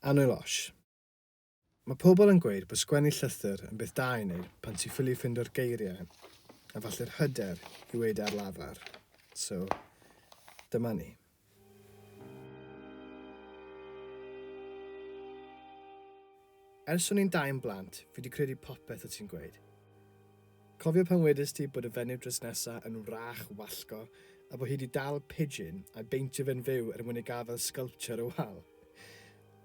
ANNWYL OSH. Mae pobl yn gweud bod sgwennu llythyr yn beth da i wneud pan ti'n ffili ffindo'r geiriau, a falle'r hyder i weid ar lafar. So, dyma ni. Ers o'n i'n dau yn blant, fi wedi credu popeth o ti'n gweud. Cofio pan wedys ti bod y fenyw dros nesa yn wrach wallgo, a bod hi wedi dal pigeon a beintio fe'n fyw mwyn ei gael fel sculpture o wal.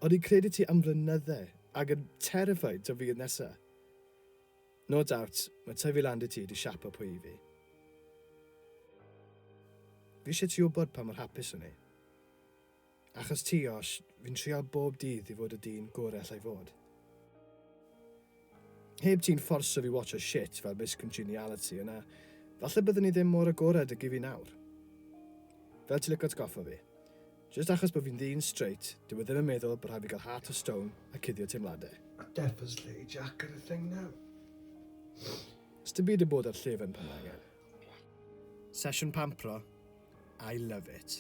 Oedd i'n credu ti am flynyddau ac yn terrified o fi nesa. No doubt, mae tyfu land i ti wedi siapo pwy i fi. Fi eisiau ti wybod pa mor hapus o'n i. Achos ti, Osh, fi'n trial bob dydd i fod y dyn gorau allai fod. Heb ti'n fforso fi watch o shit fel Miss Congeniality yna, falle byddwn ni ddim mor agored ag i fi nawr. Fel ti'n licio atgoffa fi. Just achos bod fi'n ddyn straight, dwi ddim yn meddwl bod rhaid fi gael heart of stone a cuddio teimladau. Definitely Jack ar y thing now. Ys dy byd yn bod ar llefen pan angen. Sesiwn pampro, I love it.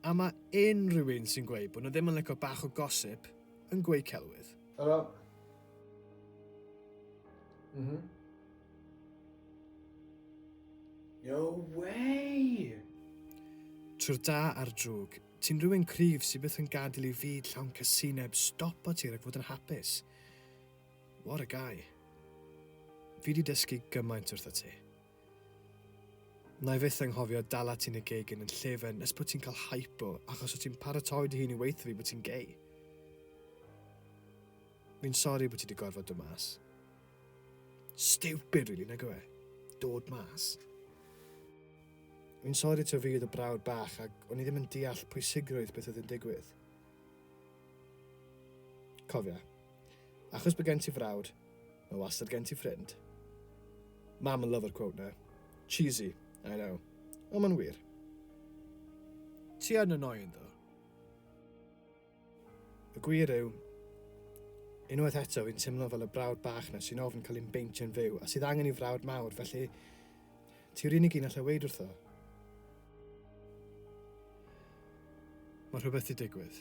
A mae unrhyw un sy'n gweud bod nhw ddim yn licio bach o gossip yn gweud celwydd. Hello? No way! Trwy'r da a'r drwg, ti'n rhywun cryf sydd byth yn gadael i fyd llawn casineb stop o ti rhaid fod yn hapus. What a guy. Fi wedi dysgu gymaint wrtho ti. Na i fyth anghofio dala ti'n y gegin yn llefen nes bod ti'n cael hypo achos o ti'n paratoi dy hun i weithio fi bod ti'n gay. Fi'n sori bod ti wedi gorfod dod mas. Stupid, really, nag yw e? Dod mas. Fi'n sori to fi oedd y brawd bach ac o'n i ddim yn deall pwysigrwydd beth oedd yn digwydd. Cofia, achos bod gen ti frawd, mae wastad gen ti ffrind. Mam yn lyfo'r quote na. Cheesy, I know. Ond ma'n wir. Ti yn annoying, ddo. Y gwir yw, unwaith eto fi'n teimlo fel y brawd bach na sy'n ofyn cael ein beintio'n fyw a sydd angen i frawd mawr, felly ti'r unig un allai weid wrtho. Mae rhywbeth i digwydd.